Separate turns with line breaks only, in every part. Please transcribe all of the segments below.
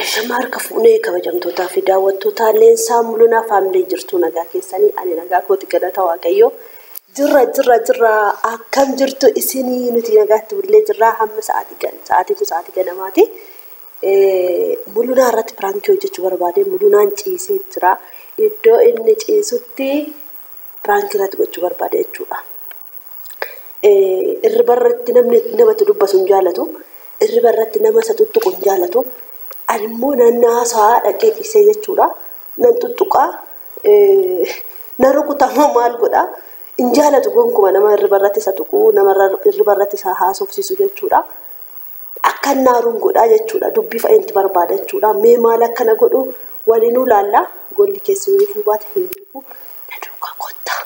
Ashamaar kafuunee kabajamtootaa fi daawwattootaa leensaa mul'unaa faamilii jirtu nagaa keessanii ani nagaa kooti galata waaqayyoo jirra akkam jirtu isinii nuti nagaatti bullee jirra hamma sa'aatii ganamaati mul'unaa irratti piraankii hojjechuu barbaade mul'unaan ciisee jira iddoo inni ciisutti piraankii irratti gochuu barbaade jechuudha. Irriba irratti namatti dubbatu hin jaalatu irriba irratti nama isa tuttuqu hin jaalatu. Animmoo naannaasaa dhaqee ciisee jechuudha. Nan tuttuqaa na rukutamoo maal godhaa hin jaalatu gonkuma nama irriba irratti isa tuquu nama irriba irratti isa haasofsiisu jechuudha. Akka naaruun godhaa jechuudha. Dubbii fa'inti barbaada jechuudha. Mee maal akkana godhu waliinuu laallaa golli keessi weefuu baate hin beeku na duukaa kottaa.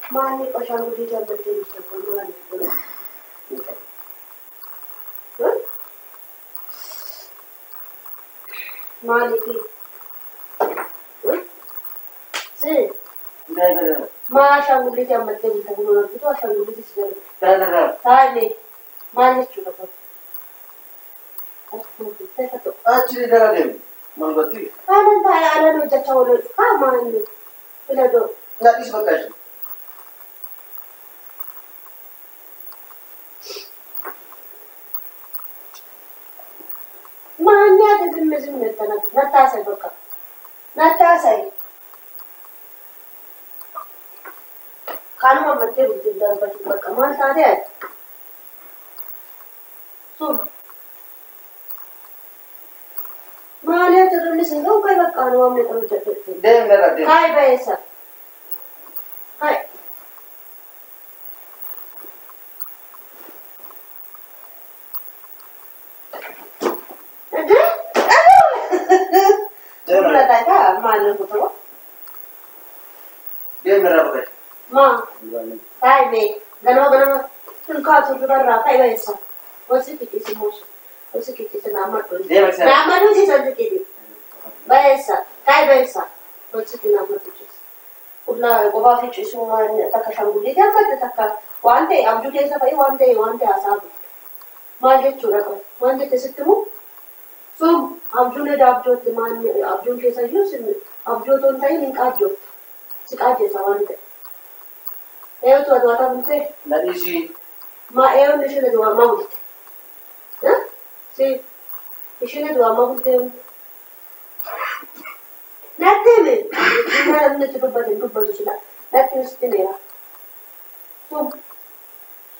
Mani pasang di jam betul sekolah Mali ki si Ma shanguli jam betul sekolah itu shanguli di sekolah Tadi Mali cuba kau
Actually, there are them. Malbati.
I don't know just how to come on.
That is vacation.
Manya doesn't miss me. Natasha Boka. Natasha. Kanma Mate with the Darbati Boka. Manta there. So. Manya to listen. Go by the Kanwa Metal.
Then,
Hi, Baesa. Hi. Ma, dai me, ganava un caso per racca e essa. Così che si muove. Così che si nama. Nama non si sa che. Baessa, dai baessa. Così che nama tu. Ulla goba fici su man takka shanguli da ka takka wante abju ke sa pai wante asabi. Ma je chura ko. Wante te sitmu. So abju ne abju te man abju ke sa yus abju to tai link abju. Sikaje sa wante. Eu tu adwata bunte.
Nadishi.
Ma eu nishine dua mawut. Ha? Si nishine dua mawut. Nateme. Ina namne tu dubba sila. Nateme stinera.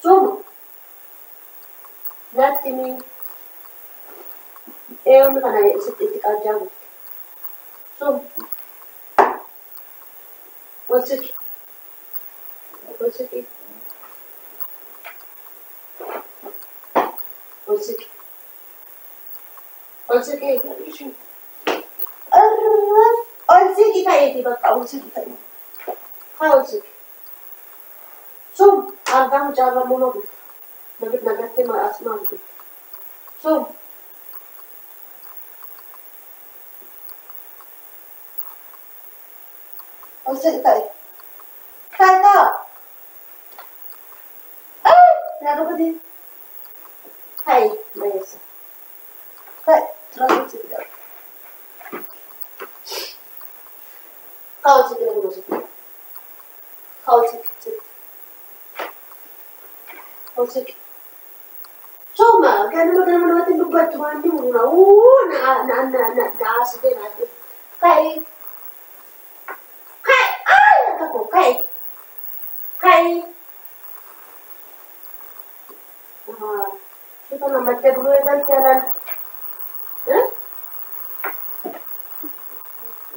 Som. Nateme. Eu me kana isti kajabu. Som. What's it? Osiki. Osiki. Osiki. Osiki kayak baka Osiki kayak. Kau Osiki. Sum, agam java mono. Nagat ke ma asman. Sum. Osiki kayak. Kakak. Nado ko din. Hai, Mayasa. Hai, terlalu sedap. Kau sedap dulu sih. Kau sedap. Kau sedap. Cuma, kan mana tin buat tuan ni muna. Na aside na. Kai. Ay, ako kai. Kita nak macam dulu kan jalan.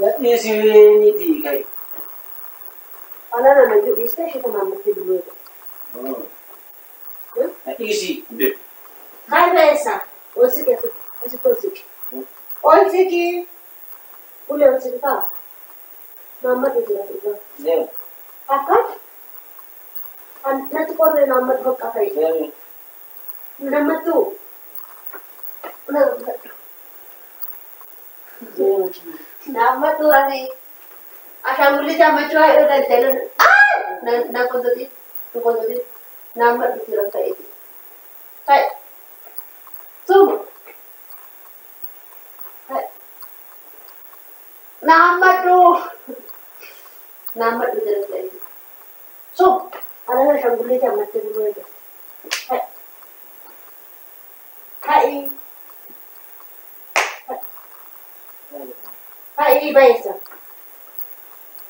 Ya isi ni di kai.
Anak nak maju di sini kita nak macam dulu kan.
Ya isi deh.
Kai biasa. Osiki. Boleh osiki tak? Nama tu jelas.
Ne.
Apa? Nanti korang nama tu apa?
Ne.
Nama tu. Nama tu ani. Asal boleh sama cuai orang jalan. Nak kondosi. Nama tu jelas saya. Hai. Semua. Hai. Nama tu jelas saya. So, ada asal boleh sama dulu aja. Hai, biasa.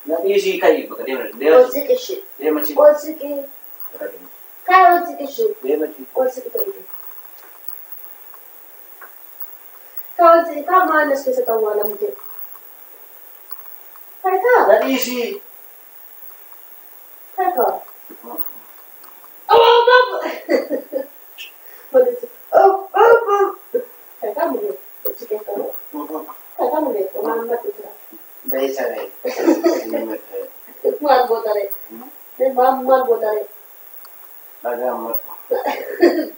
Ya isi kai baka dia.
Osiki shi.
Dia macam.
Osiki. Kai osiki shi.
Dia macam.
Osiki kai. Kau osiki kau mana sih setahu malam tu? Kai kau.
Ya isi.
Kai kau. Oh, babu. Boleh sih. Oh. Kai kau boleh. Osiki kau. Kai kau boleh. Orang mat itu.
Biasa ni.
Mal botare. Ni mal botare.
Bagam.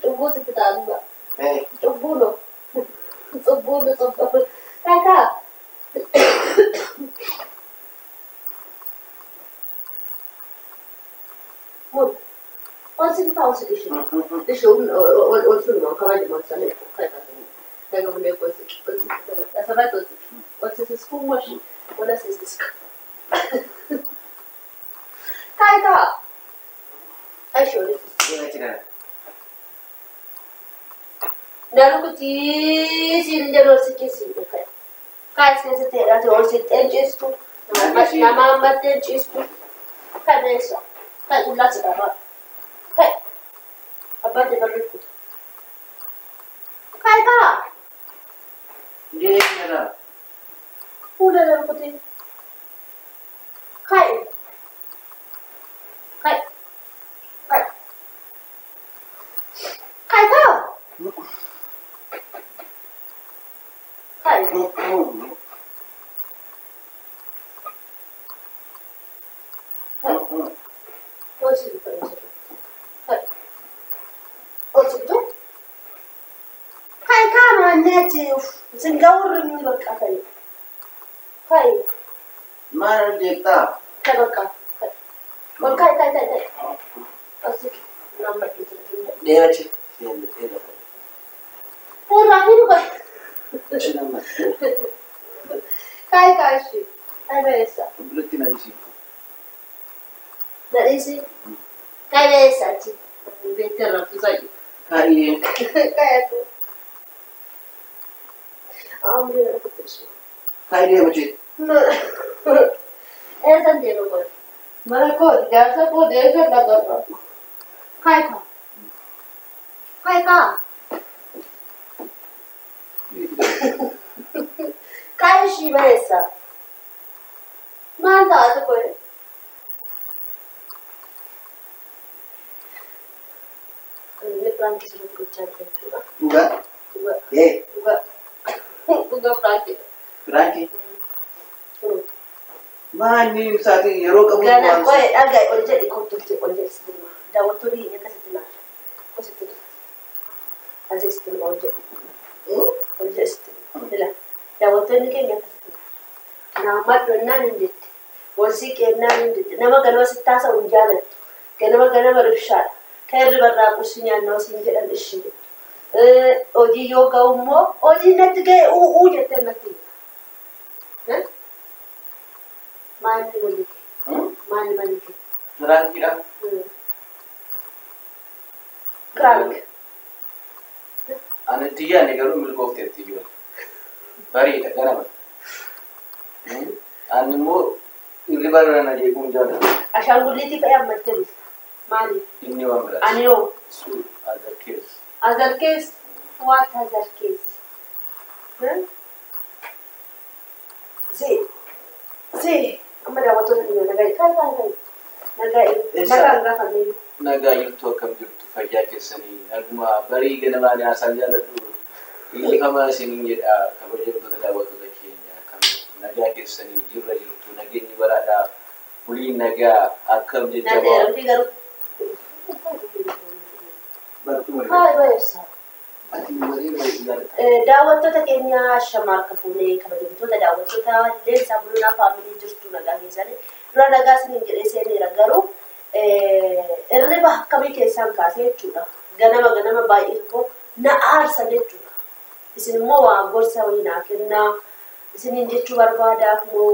Coba kita ambil.
Eh.
Coba lo. Kakak. Mun. Osiki tahu sih sih. Itu orang kalau di masa ni kakak. Kakak boleh osiki. Asal tu osiki. Osiki school masih. Wala sih kakak. Ayo ni.
Dia macam.
Nalu kecil sini jalur sikit kayak. Kayak sekali ada orang situ tu. Nama mati tu. Kayak biasa. Kayak ulat sekarang. Kayak apa dia berlaku? Kayak.
Dia mana?
Udah lalu kecil. Kayak. Zingaur ni berkat saya. Kai.
Mana dia tak?
Kai berkat. Kai. Asik. Nama itu.
Dia macam. Dia.
Rafi tu kai.
Nama.
Kai sih. Kai biasa.
Berarti nak isi.
Nak isi. Kai biasa sih. Betul Rafi saja.
Kai.
Kai tu. Ambil aku terus.
Kai dia macam.
ऐसा दे लो बस मेरे को जैसा को देखे लगा था काय का काय शिवा ऐसा मानता आता कोई Frankie sirriitti gochaa jira jechuudha.
Dhugaa?
Dhugaa.
Dhugaa.
Dhugaa Frankie.
Frankie? Maanni isaatiin yeroo qabu
Gana qo'ee dhagaa ol jedhi kottotti ol jedhi sitti daawwattoonni hin akkasitti laala. Kositti laala. Asii sitti ol jedhi. Ol jedhi sitti laala. Daawwattoonni keenya akkasitti laala. Nama maddoonnaan hin jetti. Walsii qeennaan hin jetti. Nama ganama sitti haasa'u hin jaalattu. Ganama ribshaadha. Kan irri barraa qursi nyaannoo siin jedhan ishii jettu. Hojii yoo ga'u immoo hojii natti ga'e uu jettee natti hima. Maanni walite? Maanni walite?
Frankiidha.
Frank.
Ani itti yaadne garuu milkoofteetti ijoollee. Bariidha ganama. Ani immoo irri barraa na jeequun jaalladha.
Ashaangulliitii fe'ee ammattee bifta. Maaliif?
Inni waan biraati.
Ani yoo?
Sun other case.
Other case? What other case? See. Amma daawwattoota dhiyoo nagaa'e. Nagaa'e. Nagaan gaafannee.
Nagaa jirtu akkam jirtu fayyaa keessanii arguma barii ganamaan haasaan jaalladhu. Hiikamaa isiniin jedha kabajamtoota daawwattoota keenya akkam jirtu nagaa keessanii jirra jirtu nageenyi baraadhaa buliin nagaa akkam jecha
daawwattoota keenya shamaa akka fuunee kabajamtoota daawwattoota leensaa bulunaa faamilii jirtu nagaa keessanii dura nagaa isiniin jedhee seeneera garuu irriba akkamii keessaan kaasee jechuudha. Ganama baay'ee tokko na aarsa jechuudha. Isin immoo waan gorsa wayii naa kennaa isiniin jechuu barbaada immoo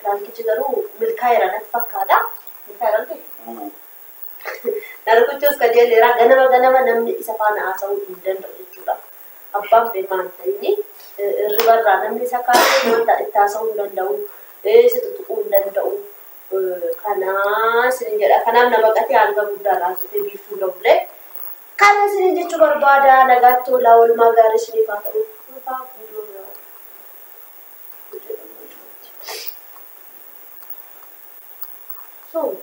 Frankichi garuu milkaa'eera natti fakkaata. Milkaa'eera ta'e. Narkuchus qajeeleera ganama namni isa faana haasa'uu hin danda'u jechuudha. Abbaan beemaan ta'ini irribarraa namni isa kaasee wanta itti haasa'uu hin danda'u. Isa tuttuquu hin danda'u. Kanaa isiniin jedha. Kanaaf na baqatee hanga guddaa laasutee biiftuu dhabulee. Kana isiniin jechuu barbaada nagaatti olaa oolmaa gaarii isiniif haa ta'u. So,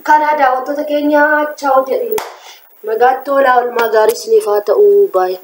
kana daawwattoota keenya ciao jedhina. Nagaatti olaa oolmaa gaarii isiniif haa ta'u. Baay'ee.